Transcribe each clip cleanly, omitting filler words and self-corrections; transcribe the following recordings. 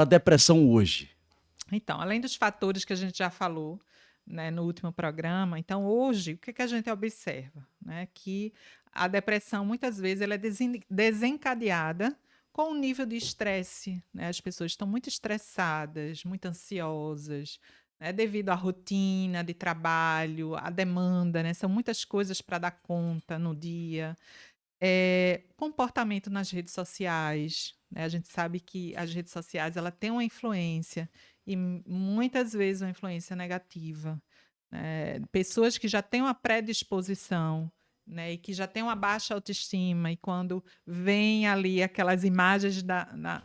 a depressão hoje? Então, além dos fatores que a gente já falou, né, no último programa, então hoje, o que que a gente observa? Né, que a depressão, muitas vezes, ela é desencadeada com um nível de estresse. Né? As pessoas estão muito estressadas, muito ansiosas, né, devido à rotina de trabalho, à demanda, né? São muitas coisas para dar conta no dia. Comportamento nas redes sociais, né, a gente sabe que as redes sociais, ela tem uma influência, e muitas vezes uma influência negativa, né. Pessoas que já têm uma predisposição, né, e que já têm uma baixa autoestima, e quando vêm ali aquelas imagens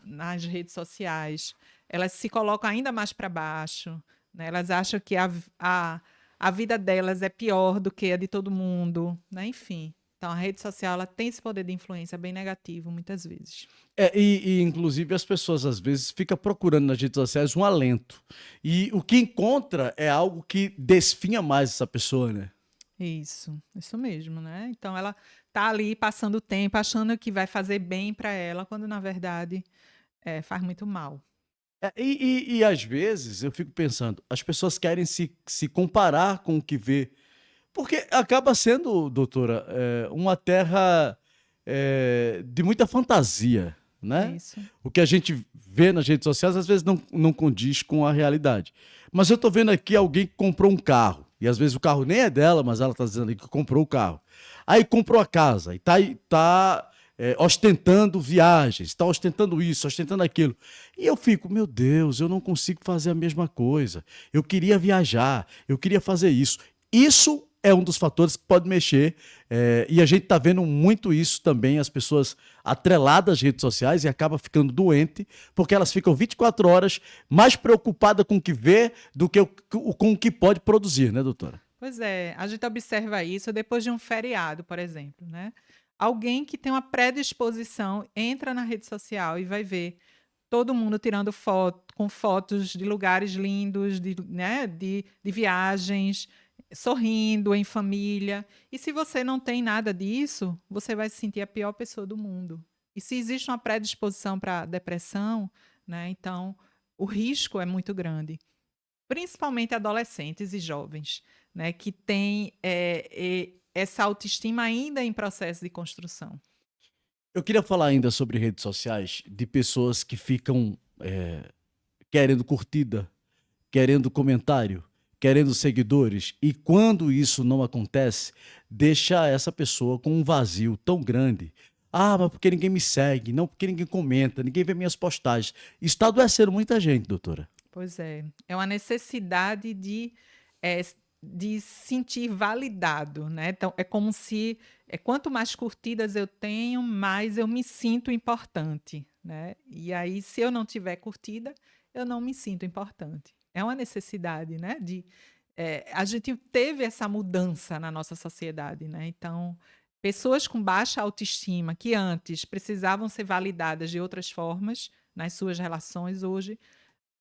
nas redes sociais, elas se colocam ainda mais para baixo, né, elas acham que a vida delas é pior do que a de todo mundo, né, enfim. Então, a rede social, ela tem esse poder de influência bem negativo, muitas vezes. Inclusive as pessoas às vezes ficam procurando nas redes sociais um alento. E o que encontra é algo que desfinha mais essa pessoa, né? Isso mesmo, né? Então, ela tá ali passando o tempo, achando que vai fazer bem para ela, quando na verdade faz muito mal. E às vezes eu fico pensando, as pessoas querem se comparar com o que vê. Porque acaba sendo, doutora, uma terra de muita fantasia, né? Isso. O que a gente vê nas redes sociais às vezes não condiz com a realidade. Mas eu tô vendo aqui alguém que comprou um carro, e às vezes o carro nem é dela, mas ela tá dizendo ali que comprou o carro. Aí comprou a casa e tá ostentando viagens, está ostentando isso, ostentando aquilo. E eu fico, meu Deus, eu não consigo fazer a mesma coisa. Eu queria viajar, eu queria fazer isso. Isso é um dos fatores que pode mexer, e a gente está vendo muito isso também, as pessoas atreladas às redes sociais e acabam ficando doente, porque elas ficam 24 horas mais preocupadas com o que vê do que com o que pode produzir, né, doutora? Pois é, a gente observa isso depois de um feriado, por exemplo, né? Alguém que tem uma predisposição entra na rede social e vai ver todo mundo tirando foto, com fotos de lugares lindos, né, de viagens, sorrindo em família. E se você não tem nada disso, você vai se sentir a pior pessoa do mundo. E se existe uma predisposição para depressão, né, então o risco é muito grande, principalmente adolescentes e jovens, né, que têm essa autoestima ainda em processo de construção. Eu queria falar ainda sobre redes sociais, de pessoas que ficam querendo curtida, querendo comentário, querendo seguidores, e quando isso não acontece, deixa essa pessoa com um vazio tão grande. Ah, mas porque ninguém me segue, não porque ninguém comenta, ninguém vê minhas postagens. Isso está adoecendo muita gente, doutora. Pois é uma necessidade eh, de sentir validado, né. Então é como se, quanto mais curtidas eu tenho, mais eu me sinto importante, né. E aí, se eu não tiver curtida, eu não me sinto importante. É uma necessidade, né, a gente teve essa mudança na nossa sociedade, né, então, pessoas com baixa autoestima, que antes precisavam ser validadas de outras formas, nas suas relações, hoje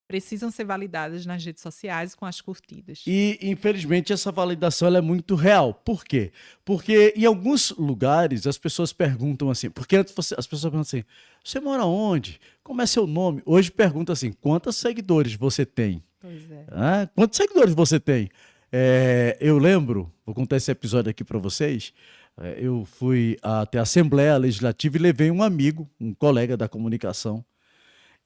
precisam ser validadas nas redes sociais com as curtidas. E, infelizmente, essa validação ela é muito real. Por quê? Porque em alguns lugares as pessoas perguntam assim, porque antes as pessoas perguntam assim, você mora onde? Como é seu nome? Hoje pergunta assim, quantos seguidores você tem? Pois é. Ah, quantos seguidores você tem? Eu lembro, vou contar esse episódio aqui para vocês. Eu fui até a Assembleia Legislativa e levei um amigo, um colega da comunicação,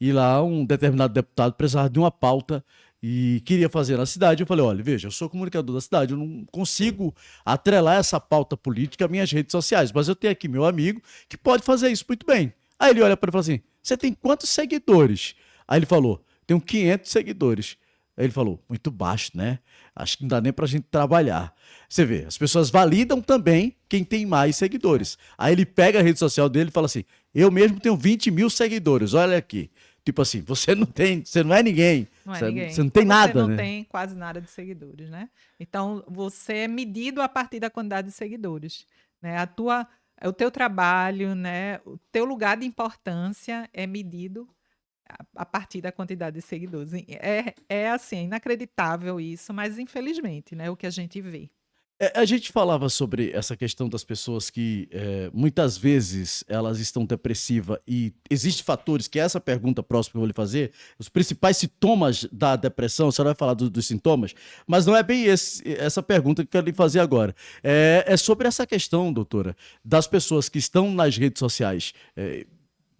e lá um determinado deputado precisava de uma pauta e queria fazer na cidade. Eu falei: olha, veja, eu sou comunicador da cidade, eu não consigo atrelar essa pauta política às minhas redes sociais, mas eu tenho aqui meu amigo que pode fazer isso muito bem. Aí ele olha para ele e fala assim: você tem quantos seguidores? Aí ele falou: tenho 500 seguidores. Aí ele falou: muito baixo, né? Acho que não dá nem pra gente trabalhar. Você vê, as pessoas validam também quem tem mais É. seguidores. Aí ele pega a rede social dele e fala assim: eu mesmo tenho 20 mil seguidores, olha aqui. Tipo assim, você não é ninguém, Não é você ninguém. não Então tem você nada, não né? tem quase nada de seguidores, né. Então você é medido a partir da quantidade de seguidores, né. O teu trabalho, né, o teu lugar de importância é medido a partir da quantidade de seguidores. É assim, é inacreditável isso, mas infelizmente, né, o que a gente vê. A gente falava sobre essa questão das pessoas que muitas vezes elas estão depressivas e existem fatores, que é essa pergunta próxima que eu vou lhe fazer, os principais sintomas da depressão, você vai falar dos sintomas, mas não é bem essa pergunta que eu quero lhe fazer agora. É sobre essa questão, doutora, das pessoas que estão nas redes sociais.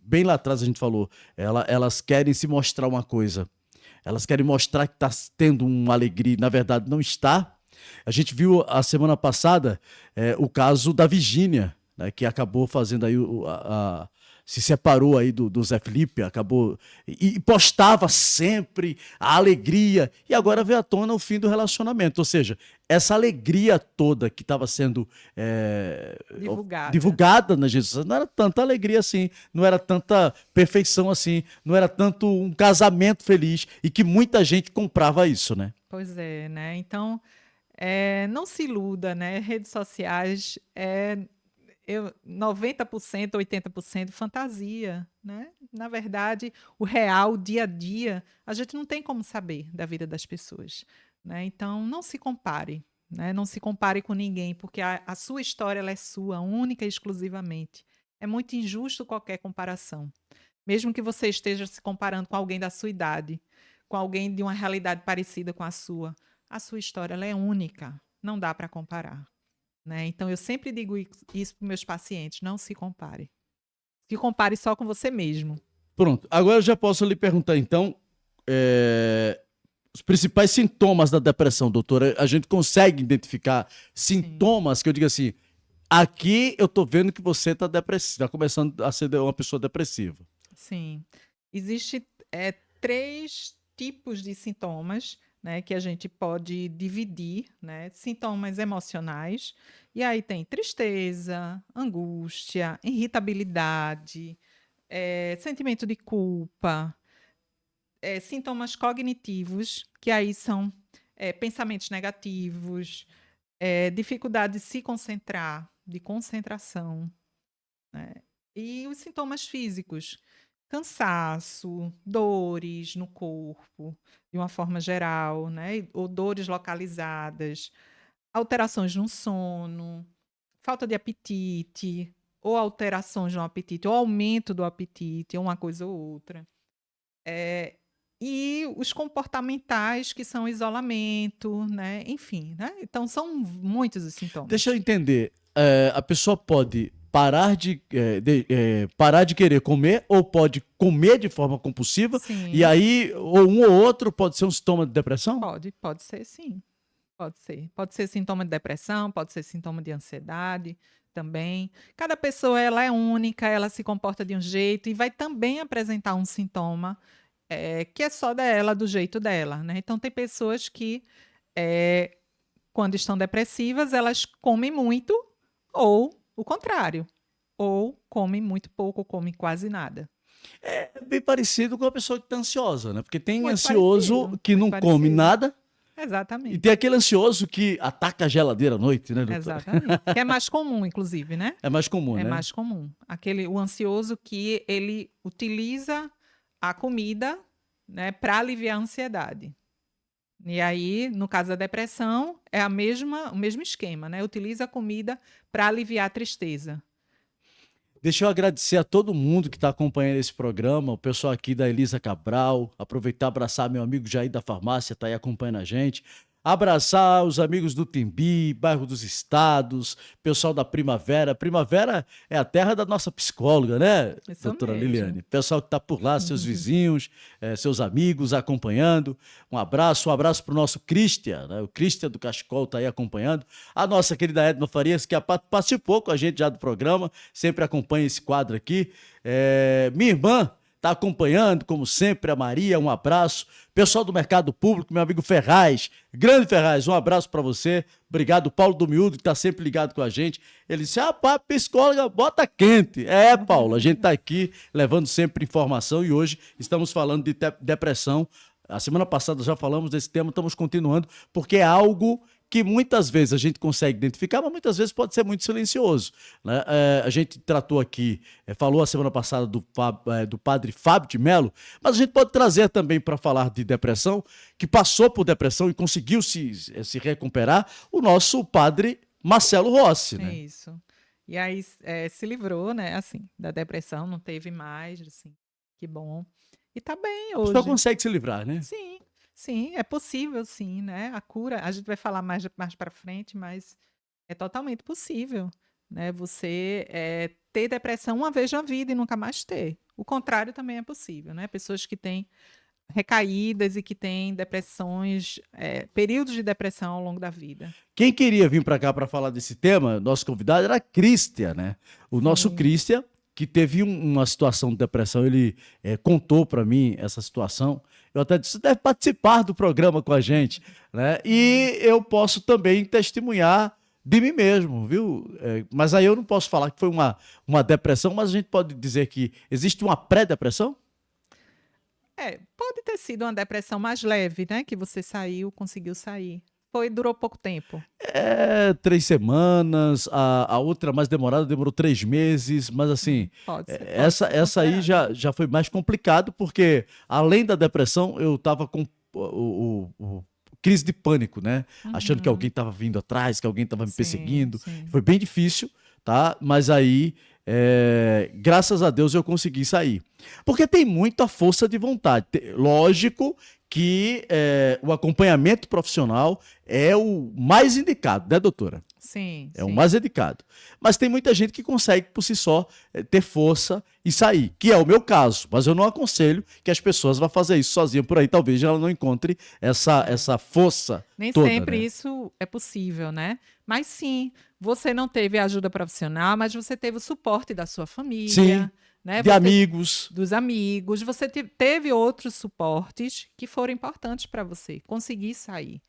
Bem lá atrás a gente falou, elas querem se mostrar uma coisa, elas querem mostrar que está tendo uma alegria, na verdade não está. A gente viu a semana passada o caso da Virgínia, né, que acabou fazendo aí se separou aí do Zé Felipe, acabou e postava sempre a alegria e agora veio à tona o fim do relacionamento, ou seja, essa alegria toda que estava sendo divulgada nas redes sociais, não era tanta alegria assim, não era tanta perfeição assim, não era tanto um casamento feliz e que muita gente comprava isso, né? Pois é, né? Então, não se iluda, né? Redes sociais 90%, 80% fantasia, né? Na verdade, o real, o dia a dia, a gente não tem como saber da vida das pessoas, né? Então, não se compare, né? Não se compare com ninguém, porque a sua história ela é sua, única e exclusivamente. É muito injusto qualquer comparação. Mesmo que você esteja se comparando com alguém da sua idade, com alguém de uma realidade parecida com a sua história ela é única, não dá para comparar, né? Então eu sempre digo isso para meus pacientes, não se compare. Se compare só com você mesmo. Pronto, agora eu já posso lhe perguntar então os principais sintomas da depressão, doutora. A gente consegue identificar sintomas que eu digo assim, aqui eu tô vendo que você tá depressivo, tá começando a ser uma pessoa depressiva. Sim. Existe 3 tipos de sintomas, né, que a gente pode dividir, né? Sintomas emocionais, e aí tem tristeza, angústia, irritabilidade, sentimento de culpa, sintomas cognitivos, que aí são pensamentos negativos, dificuldade de se concentrar, de concentração, né? E os sintomas físicos, cansaço, dores no corpo, de uma forma geral, né? Ou dores localizadas, alterações no sono, falta de apetite, ou alterações no apetite, ou aumento do apetite, ou uma coisa ou outra. E os comportamentais, que são isolamento, né? Enfim, né? Então são muitos os sintomas. Deixa eu entender, a pessoa pode parar de querer comer ou pode comer de forma compulsiva. Sim. E aí ou um ou outro pode ser um sintoma de depressão? Pode ser sim, pode ser. Pode ser sintoma de depressão, pode ser sintoma de ansiedade também. Cada pessoa ela é única, ela se comporta de um jeito e vai também apresentar um sintoma que é só dela, do jeito dela, né? Então tem pessoas que quando estão depressivas, elas comem muito ou o contrário, ou comem muito pouco, ou comem quase nada. É bem parecido com a pessoa que está ansiosa, né? Porque tem Muito ansioso parecido, que muito não come parecido. nada e Exatamente. tem aquele ansioso que ataca a geladeira à noite, né, doutor? Exatamente. Que é mais comum, inclusive, né? É mais comum, É né? mais comum. O ansioso que ele utiliza a comida, né, para aliviar a ansiedade. E aí, no caso da depressão, é o mesmo esquema, né? Utiliza a comida para aliviar a tristeza. Deixa eu agradecer a todo mundo que está acompanhando esse programa, o pessoal aqui da Elisa Cabral, aproveitar e abraçar meu amigo Jair da Farmácia, está aí acompanhando a gente. Abraçar os amigos do Timbi, bairro dos Estados, pessoal da Primavera. Primavera é a terra da nossa psicóloga, né, Isso doutora mesmo. Liliane? Pessoal que está por lá, seus vizinhos, seus amigos acompanhando. Um abraço para o nosso Cristian, né? O Cristian do Cachecol está aí acompanhando. A nossa querida Edna Farias, que participou com a gente já do programa, sempre acompanha esse quadro aqui. Minha irmã está acompanhando, como sempre, a Maria, um abraço. Pessoal do Mercado Público, meu amigo Ferraz, grande Ferraz, um abraço para você. Obrigado, Paulo do Miúdo, que está sempre ligado com a gente. Ele disse, rapaz, psicóloga, bota quente. Paulo, a gente está aqui levando sempre informação e hoje estamos falando de depressão. A semana passada já falamos desse tema, estamos continuando, porque é algo que muitas vezes a gente consegue identificar, mas muitas vezes pode ser muito silencioso, né? A gente tratou aqui, falou a semana passada do padre Fábio de Mello, mas a gente pode trazer também para falar de depressão, que passou por depressão e conseguiu se recuperar, o nosso padre Marcelo Rossi, É né? isso. E aí se livrou, né, assim, da depressão, não teve mais, assim, que bom. E tá bem A pessoa hoje. consegue se livrar, né? Sim, sim, é possível, sim, né? A cura, a gente vai falar mais para frente, mas é totalmente possível, né? Você ter depressão uma vez na vida e nunca mais ter. O contrário também é possível, né? Pessoas que têm recaídas e que têm depressões, períodos de depressão ao longo da vida. Quem queria vir para cá para falar desse tema, nosso convidado era a Christian, né? O nosso Sim. Christian, que teve uma situação de depressão, ele contou para mim essa situação. Eu até disse, deve participar do programa com a gente, né? E eu posso também testemunhar de mim mesmo, viu? Mas aí eu não posso falar que foi uma depressão, mas a gente pode dizer que existe uma pré-depressão? Pode ter sido uma depressão mais leve, né? Que você conseguiu sair. Durou pouco tempo. 3 semanas, a outra mais demorada demorou 3 meses, mas assim, Pode ser, pode essa, ser essa aí considerado. já foi mais complicado, porque além da depressão, eu tava com o crise de pânico, né? Achando que alguém Uhum. tava vindo atrás, que alguém tava me Sim, perseguindo. sim. Foi bem difícil, tá? Mas aí, graças a Deus, eu consegui sair. Porque tem muita força de vontade. Lógico que o acompanhamento profissional é o mais indicado, né, doutora? Sim, É o sim. mais indicado. Mas tem muita gente que consegue, por si só, ter força e sair, que é o meu caso. Mas eu não aconselho que as pessoas vão fazer isso sozinha por aí. Talvez ela não encontre essa força Nem toda, sempre né? isso é possível, né? Mas sim, você não teve ajuda profissional, mas você teve o suporte da sua Sim, família, né? de amigos. Dos amigos, você teve outros suportes que foram importantes para você conseguir sair,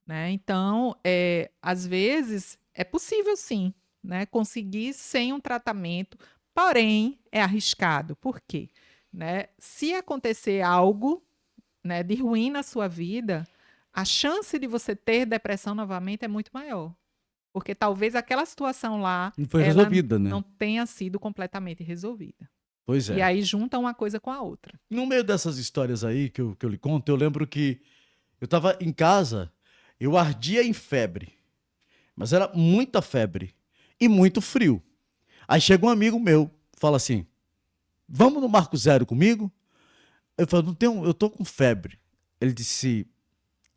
né? Então, às vezes é possível sim, né? Conseguir sem um tratamento, porém é arriscado. Por quê? Né? Se acontecer algo, né, de ruim na sua vida, a chance de você ter depressão novamente é muito maior. Porque talvez aquela situação lá, Não foi ela resolvida, né? não tenha sido completamente resolvida. Pois E é. aí junta uma coisa com a outra. No meio dessas histórias aí que eu lhe conto, eu lembro que eu estava em casa, eu ardia em febre, mas era muita febre e muito frio. Aí chega um amigo meu, fala assim: vamos no Marco Zero comigo? Eu falo, não tenho, eu tô com febre. Ele disse: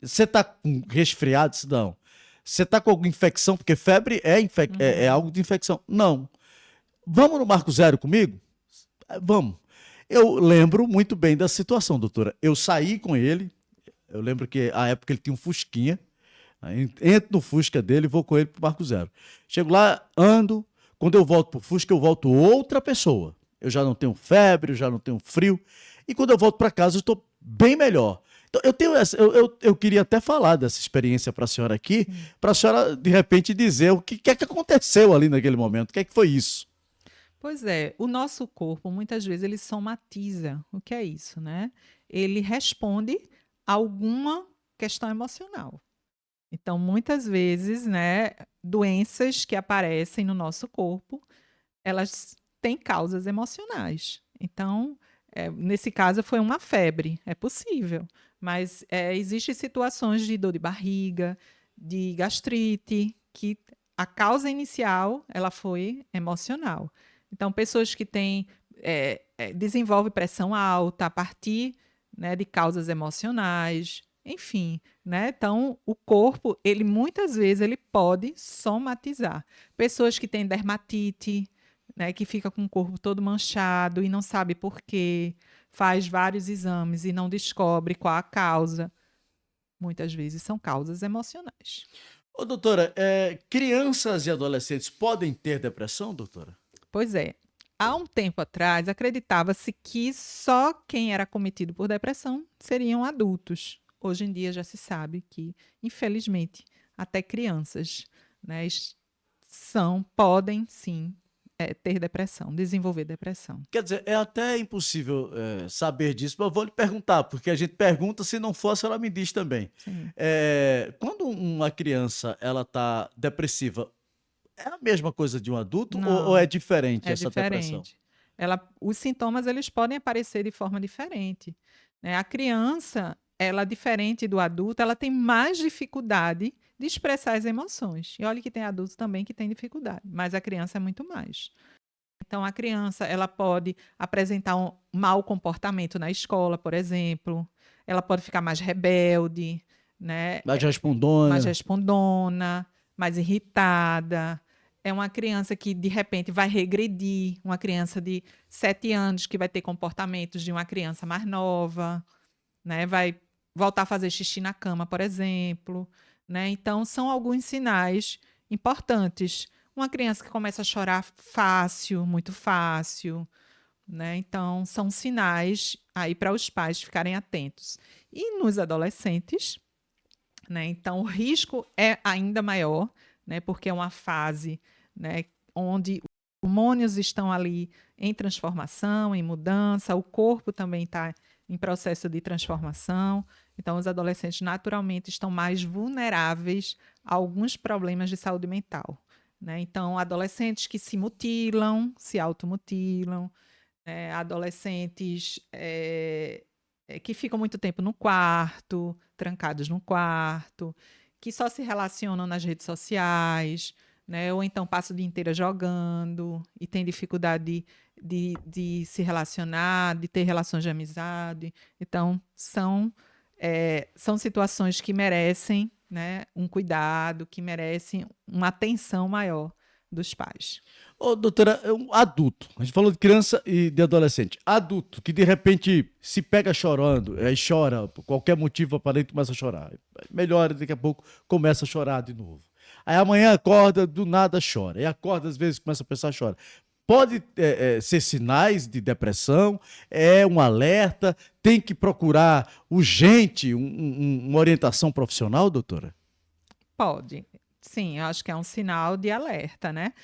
você tá com resfriado? Eu disse, não. Você tá com alguma infecção? Porque febre é Uhum. algo de infecção. Não. Vamos no Marco Zero comigo? Vamos. Eu lembro muito bem da situação, doutora. Eu saí com ele. Eu lembro que a época ele tinha um Fusquinha. Aí entro no Fusca dele e vou com ele pro Marco Zero. Chego lá, ando. Quando eu volto pro Fusca, eu volto outra pessoa. Eu já não tenho febre, eu já não tenho frio. E quando eu volto para casa, eu estou bem melhor. Então, eu queria até falar dessa experiência para a senhora aqui, Sim. para a senhora, de repente, dizer o que é que aconteceu ali naquele momento, o que é que foi isso. Pois é, o nosso corpo, muitas vezes, ele somatiza. O que é isso, né? Ele responde a alguma questão emocional. Então, muitas vezes, né, doenças que aparecem no nosso corpo, elas têm causas emocionais. Então, nesse caso, foi uma febre, é possível. Mas existem situações de dor de barriga, de gastrite, que a causa inicial ela foi emocional. Então, pessoas que têm desenvolvem pressão alta a partir, né, de causas emocionais, enfim, né? Então, o corpo, ele muitas vezes ele pode somatizar. Pessoas que têm dermatite, né, que fica com o corpo todo manchado e não sabe por quê, faz vários exames e não descobre qual a causa. Muitas vezes são causas emocionais. Ô, doutora, crianças e adolescentes podem ter depressão, doutora? Pois é, há um tempo atrás acreditava-se que só quem era cometido por depressão seriam adultos. Hoje em dia já se sabe que, infelizmente, até crianças, né, podem sim ter depressão, desenvolver depressão. Quer dizer, é até impossível saber disso, mas eu vou lhe perguntar, porque a gente pergunta, se não fosse, ela me diz também. Sim. Quando uma criança ela está depressiva, é a mesma coisa de um adulto ou é Não, diferente é essa depressão? diferente. Os sintomas eles podem aparecer de forma diferente, né? A criança, ela diferente do adulto, ela tem mais dificuldade de expressar as emoções. E olha que tem adulto também que tem dificuldade, mas a criança é muito mais. Então, a criança ela pode apresentar um mau comportamento na escola, por exemplo. Ela pode ficar mais rebelde, né? Mais Mais respondona. respondona, mais irritada. É uma criança que, de repente, vai regredir. Uma criança de 7 anos que vai ter comportamentos de uma criança mais nova, né? Vai voltar a fazer xixi na cama, por exemplo, né? Então, são alguns sinais importantes. Uma criança que começa a chorar fácil, muito fácil, né? Então, são sinais aí para os pais ficarem atentos. E nos adolescentes, né? Então, o risco é ainda maior, né? Porque é uma fase, né, onde os hormônios estão ali em transformação, em mudança, o corpo também está em processo de transformação. Então, os adolescentes naturalmente estão mais vulneráveis a alguns problemas de saúde mental, né? Então, adolescentes que se mutilam, se automutilam, adolescentes que ficam muito tempo no quarto, trancados no quarto, que só se relacionam nas redes sociais, né? Ou então passam o dia inteiro jogando e tem dificuldade de se relacionar, de ter relações de amizade. Então, são situações que merecem, né, um cuidado, que merecem uma atenção maior dos pais. Ô, doutora, um adulto, a gente falou de criança e de adolescente. Adulto, que de repente se pega chorando, aí chora, por qualquer motivo aparente começa a chorar. Melhora, daqui a pouco começa a chorar de novo. Aí amanhã acorda, do nada chora. E acorda, às vezes começa a pensar, chora. Pode ser sinais de depressão, é um alerta, tem que procurar urgente uma orientação profissional, doutora? Pode. Sim, eu acho que é um sinal de alerta, né?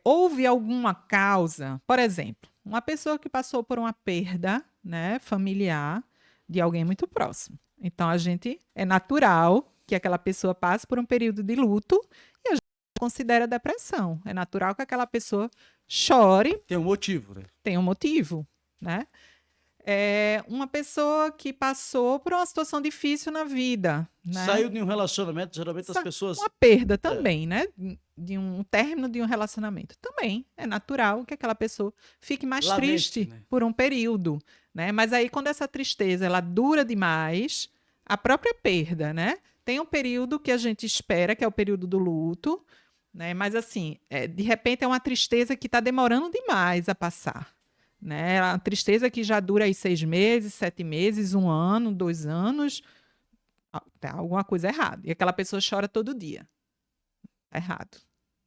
Houve alguma causa, por exemplo, uma pessoa que passou por uma perda, né, familiar de alguém muito próximo. Então, é natural que aquela pessoa passe por um período de luto e a gente considera depressão. É natural que aquela pessoa chore, Tem um motivo, né? tem um motivo, né? Uma pessoa que passou por uma situação difícil na vida, né? Saiu de um relacionamento, geralmente as pessoas. Uma perda também, né? De um término de um relacionamento. Também é natural que aquela pessoa fique mais Lamente, triste, né? por um período, né? Mas aí, quando essa tristeza ela dura demais, a própria perda, né? Tem um período que a gente espera, que é o período do luto, né? Mas assim, de repente é uma tristeza que está demorando demais a passar, né? A tristeza que já dura aí 6 meses, 7 meses, 1 ano, 2 anos, tá alguma coisa errada. E aquela pessoa chora todo dia. Tá errado,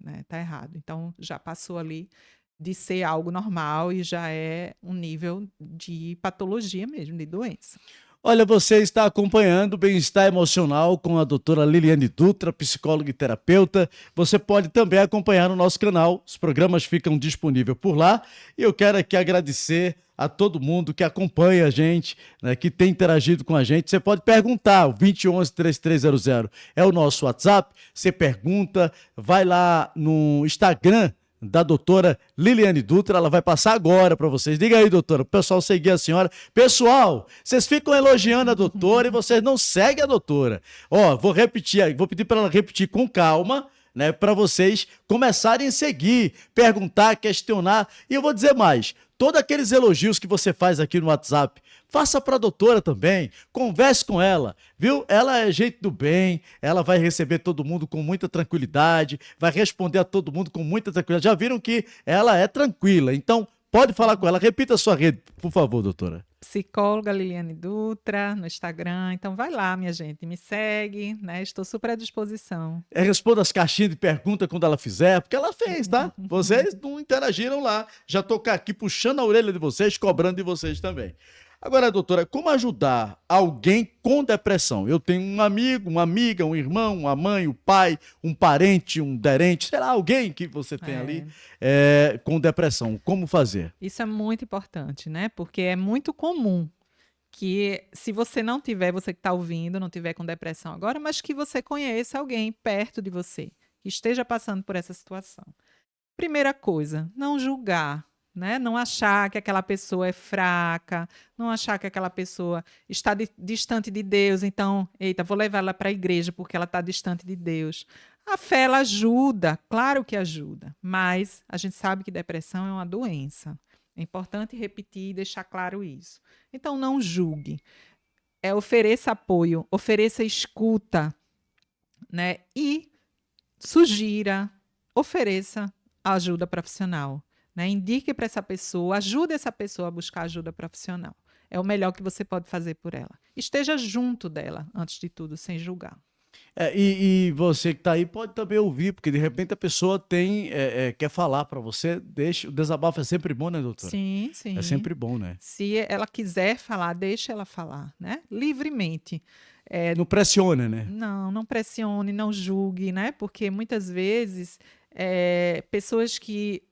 né? Tá errado. Então, já passou ali de ser algo normal e já é um nível de patologia mesmo, de doença. Olha, você está acompanhando o Bem-Estar Emocional com a doutora Liliane Dutra, psicóloga e terapeuta. Você pode também acompanhar no nosso canal, os programas ficam disponíveis por lá. E eu quero aqui agradecer a todo mundo que acompanha a gente, né, que tem interagido com a gente. Você pode perguntar, o 2011-3300 é o nosso WhatsApp. Você pergunta, vai lá no Instagram da doutora Liliane Dutra, ela vai passar agora para vocês. Diga aí, doutora, o pessoal seguir a senhora. Pessoal, vocês ficam elogiando a doutora e vocês não seguem a doutora. Ó, vou repetir, vou pedir para ela repetir com calma, né, para vocês começarem a seguir, perguntar, questionar. E eu vou dizer mais, todos aqueles elogios que você faz aqui no WhatsApp, faça para a doutora também, converse com ela, viu? Ela é gente do bem, ela vai receber todo mundo com muita tranquilidade, vai responder a todo mundo com muita tranquilidade. Já viram que ela é tranquila, então pode falar com ela. Repita a sua rede, por favor, doutora. Psicóloga Liliane Dutra, no Instagram. Então vai lá, minha gente, me segue, né? Estou super à disposição. Responda as caixinhas de pergunta quando ela fizer, porque ela fez, tá? Vocês não interagiram lá. Já tô aqui puxando a orelha de vocês, cobrando de vocês também. Agora, doutora, como ajudar alguém com depressão? Eu tenho um amigo, uma amiga, um irmão, uma mãe, um pai, um parente, um derente, sei lá, alguém que você tem ali É, com depressão. Como fazer? isso é muito importante, né? Porque é muito comum que, se você não tiver, você que está ouvindo, não tiver com depressão agora, mas que você conheça alguém perto de você que esteja passando por essa situação. Primeira coisa, não julgar, né? Não achar que aquela pessoa é fraca, não achar que aquela pessoa está distante de Deus, então, eita, vou levar ela para a igreja porque ela está distante de Deus. A fé, ela ajuda, claro que ajuda, mas a gente sabe que depressão é uma doença. É importante repetir e deixar claro isso. Então, não julgue. Ofereça apoio, ofereça escuta, né? E sugira, ofereça ajuda profissional, né? Indique para essa pessoa, ajude essa pessoa a buscar ajuda profissional. É o melhor que você pode fazer por ela. Esteja junto dela, antes de tudo, sem julgar. E você que está aí pode também ouvir, porque de repente a pessoa quer falar para você. Deixa, o desabafo é sempre bom, né, doutora? Sim, É sim. sempre bom, né? Se ela quiser falar, deixe ela falar, né? Livremente. Não pressiona, né? Não, não pressione, não julgue, né? Porque muitas vezes pessoas que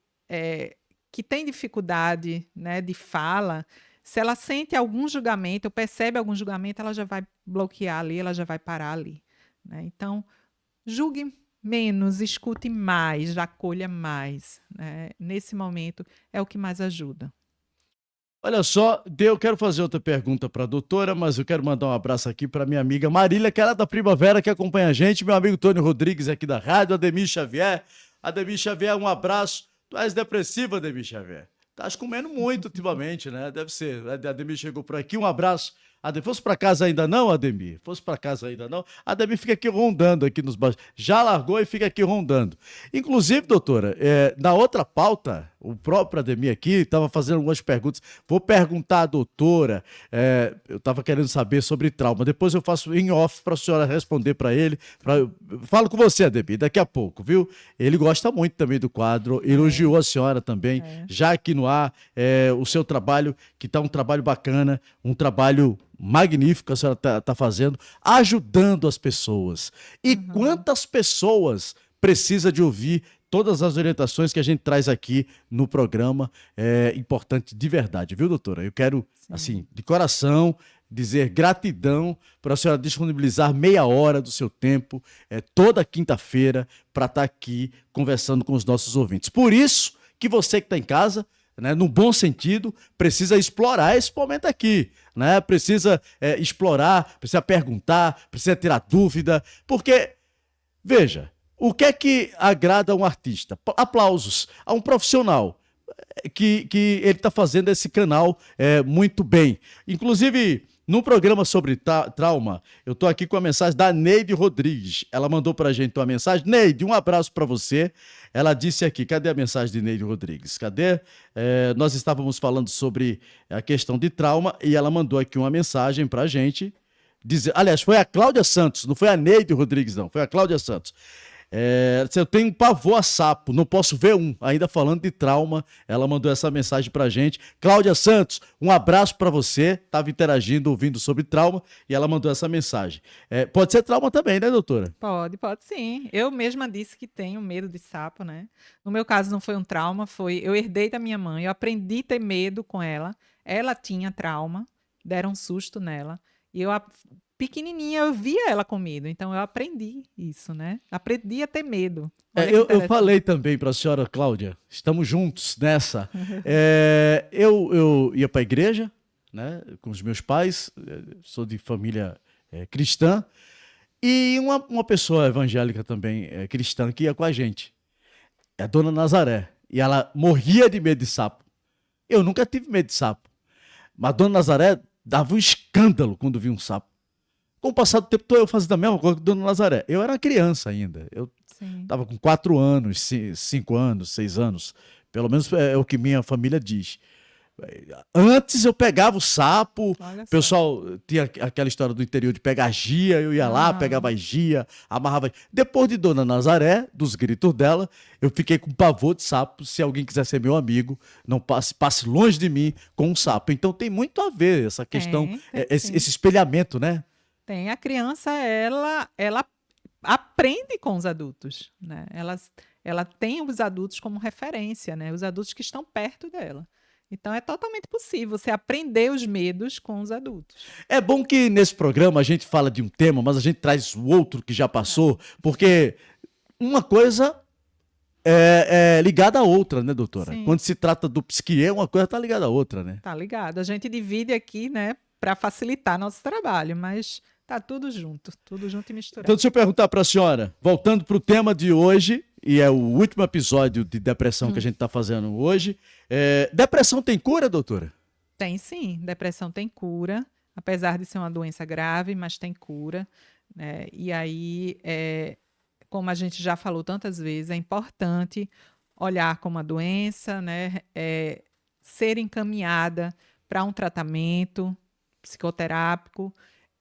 têm dificuldade, né, de fala, se ela sente algum julgamento, ou percebe algum julgamento, ela já vai bloquear ali, ela já vai parar ali, né? Então, julgue menos, escute mais, acolha mais, né? Nesse momento é o que mais ajuda. Olha só, eu quero fazer outra pergunta para a doutora, mas eu quero mandar um abraço aqui para minha amiga Marília, que ela é da Primavera, que acompanha a gente, meu amigo Tônio Rodrigues aqui da rádio, Ademir Xavier. Ademir Xavier, um abraço. Tu és depressiva, Ademir Xavier. Estás comendo muito ultimamente, né? Deve ser. Ademir chegou por aqui, um abraço. Ademir, fosse para casa ainda não, Ademir? Fosse para casa ainda não? Ademir fica aqui rondando aqui nos baixos. Já largou e fica aqui rondando. Inclusive, doutora, na outra pauta, o próprio Ademir aqui estava fazendo algumas perguntas. Vou perguntar à doutora, eu estava querendo saber sobre trauma. Depois eu faço em off para a senhora responder para ele. Falo com você, Ademir, daqui a pouco, viu? Ele gosta muito também do quadro, elogiou a senhora também, já aqui no ar, o seu trabalho, que está um trabalho bacana, um trabalho magnífico que a senhora está fazendo, ajudando as pessoas. E quantas pessoas precisa de ouvir todas as orientações que a gente traz aqui no programa? É importante de verdade, viu, doutora? Eu quero, assim, de coração, dizer gratidão por a senhora disponibilizar meia hora do seu tempo, toda quinta-feira, para estar aqui conversando com os nossos ouvintes. Por isso que você que está em casa, né, no bom sentido, precisa explorar esse momento aqui, né? Precisa explorar, precisa perguntar, precisa tirar dúvida, porque, veja, o que é que agrada a um artista? Aplausos a um profissional que ele está fazendo esse canal muito bem. Inclusive, no programa sobre trauma, eu estou aqui com a mensagem da Neide Rodrigues. Ela mandou para a gente uma mensagem. Neide, um abraço para você. Ela disse aqui, cadê a mensagem de Neide Rodrigues? Cadê? Nós estávamos falando sobre a questão de trauma e ela mandou aqui uma mensagem para a gente. Aliás, foi a Cláudia Santos, não foi a Neide Rodrigues, não. Foi a Cláudia Santos. Eu tenho pavor a sapo, não posso ver um. Ainda falando de trauma, ela mandou essa mensagem pra gente. Cláudia Santos, um abraço pra você. Estava interagindo, ouvindo sobre trauma e ela mandou essa mensagem. Pode ser trauma também, né, doutora? Pode sim. Eu mesma disse que tenho medo de sapo, né? No meu caso não foi um trauma, eu herdei da minha mãe, eu aprendi a ter medo com ela. Ela tinha trauma, deram um susto nela. E pequenininha, eu via ela com medo, então eu aprendi isso, né? Aprendi a ter medo. Eu falei também para a senhora Cláudia, estamos juntos nessa. Eu ia para a igreja, né, com os meus pais, sou de família cristã, e uma pessoa evangélica também, cristã, que ia com a gente, é a dona Nazaré, e ela morria de medo de sapo. Eu nunca tive medo de sapo, mas a dona Nazaré dava um escândalo quando via um sapo. Com o passar do tempo, eu fazendo a mesma coisa que a dona Nazaré. Eu era uma criança ainda. Eu estava com 4 anos, 5 anos, 6 anos. Pelo menos é o que minha família diz. Antes eu pegava o sapo, Olha o só. pessoal tinha aquela história do interior de pegar gia, eu ia lá, pegava a gia, amarrava. Depois de Dona Nazaré, dos gritos dela, eu fiquei com pavor de sapo. Se alguém quiser ser meu amigo, não passe longe de mim com um sapo. Então tem muito a ver essa questão, Tem esse sim. espelhamento, né? Tem. A criança, ela aprende com os adultos, né? Ela tem os adultos como referência, né? Os adultos que estão perto dela. Então é totalmente possível você aprender os medos com os adultos. É bom que nesse programa a gente fala de um tema, mas a gente traz o outro que já passou, porque uma coisa é ligada à outra, né, doutora? Sim. Quando se trata do psiquiê, uma coisa está ligada à outra, né? Tá ligado? A gente divide aqui, né, para facilitar nosso trabalho, mas tá tudo junto e misturado. Então, deixa eu perguntar para a senhora, voltando para o tema de hoje, e é o último episódio de depressão que a gente está fazendo hoje. Depressão tem cura, doutora? Tem sim, depressão tem cura, apesar de ser uma doença grave, mas tem cura, né? E aí, como a gente já falou tantas vezes, é importante olhar como uma doença, né? Ser encaminhada para um tratamento psicoterápico,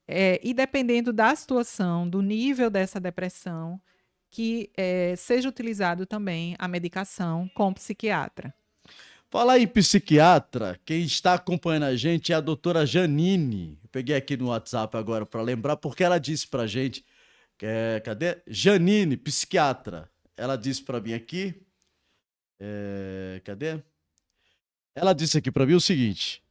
e dependendo da situação, do nível dessa depressão, que seja utilizado também a medicação com o psiquiatra. Falar em psiquiatra, quem está acompanhando a gente é a doutora Janine. Eu peguei aqui no WhatsApp agora para lembrar, porque ela disse para a gente, cadê? Janine, psiquiatra. Ela disse para mim aqui, cadê? Ela disse aqui para mim o seguinte,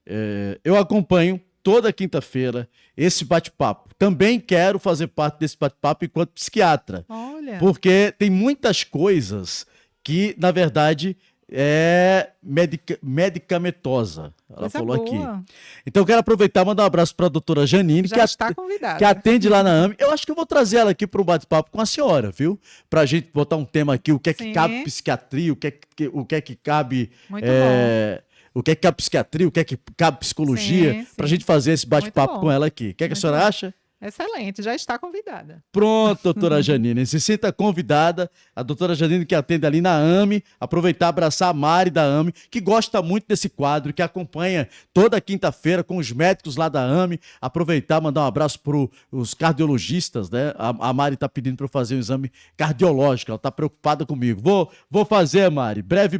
eu acompanho toda quinta-feira esse bate-papo. Também quero fazer parte desse bate-papo enquanto psiquiatra. Olha, Porque tem muitas coisas que, na verdade, é medicamentosa. Ela coisa falou boa. aqui. Então, eu quero aproveitar e mandar um abraço para a doutora Janine, Já está convidada. que atende lá na AME. Eu acho que eu vou trazer ela aqui para um bate-papo com a senhora, viu? Para a gente botar um tema aqui, o que é que Sim. cabe psiquiatria, o que é que cabe... Muito bom. O que é que cabe psiquiatria, o que é que cabe psicologia, Sim, para a sim. gente fazer esse bate-papo Muito bom. com ela aqui. O que é que a Muito senhora bom. acha? Excelente, já está convidada. Pronto, doutora Janine, se sinta convidada, a doutora Janine que atende ali na AME, aproveitar, abraçar a Mari da AME, que gosta muito desse quadro, que acompanha toda quinta-feira com os médicos lá da AME, aproveitar, mandar um abraço para os cardiologistas, né? A Mari está pedindo para eu fazer um exame cardiológico, ela está preocupada comigo. Vou fazer, Mari, breve,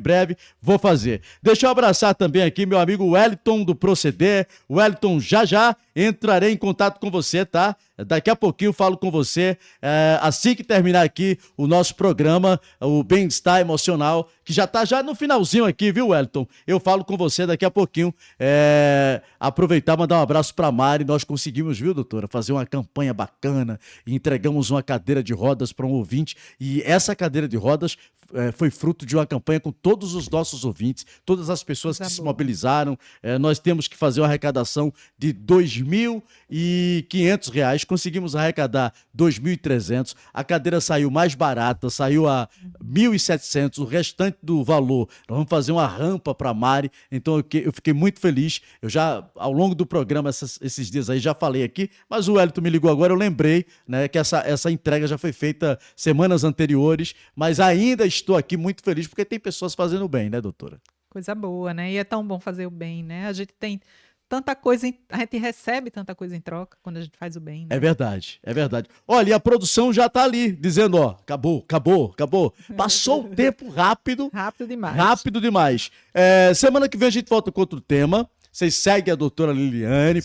vou fazer. Deixa eu abraçar também aqui meu amigo Wellington do Proceder. Wellington, já entrarei em contato com você, tá? Daqui a pouquinho eu falo com você, assim que terminar aqui o nosso programa, o Bem-Estar Emocional, que já tá no finalzinho aqui, viu, Wellington? Eu falo com você daqui a pouquinho. Aproveitar e mandar um abraço pra Mari. Nós conseguimos, viu, doutora, fazer uma campanha bacana e entregamos uma cadeira de rodas para um ouvinte. E essa cadeira de rodas foi fruto de uma campanha com todos os nossos ouvintes, todas as pessoas que se mobilizaram. Nós temos que fazer uma arrecadação de R$2.500. Conseguimos arrecadar 2.300. A cadeira saiu mais barata, saiu a 1.700. O restante do valor, nós vamos fazer uma rampa para Mari. Então eu fiquei muito feliz. Eu já, ao longo do programa, esses dias aí, já falei aqui, mas o Wellington me ligou agora, eu lembrei, né, que essa entrega já foi feita semanas anteriores, mas ainda estou aqui muito feliz porque tem pessoas fazendo bem, né, doutora? Coisa boa, né? E é tão bom fazer o bem, né? A gente tem tanta coisa, a gente recebe tanta coisa em troca quando a gente faz o bem, né? É verdade, é verdade. Olha, e a produção já tá ali, dizendo, ó, acabou. Passou o tempo rápido. Rápido demais. Rápido demais. Semana que vem a gente volta com outro tema. Vocês seguem a doutora Liliane,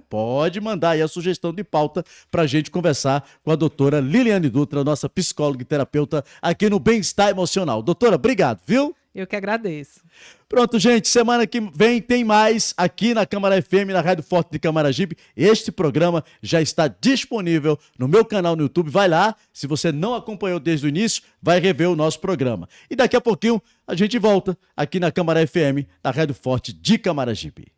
pode mandar aí a sugestão de pauta pra gente conversar com a doutora Liliane Dutra, nossa psicóloga e terapeuta aqui no Bem-Estar Emocional. Doutora, obrigado, viu? Eu que agradeço. Pronto, gente, semana que vem tem mais aqui na Câmara FM, na Rádio Forte de Camaragibe. Este programa já está disponível no meu canal no YouTube. Vai lá, se você não acompanhou desde o início, vai rever o nosso programa. E daqui a pouquinho a gente volta aqui na Câmara FM, na Rádio Forte de Camaragibe.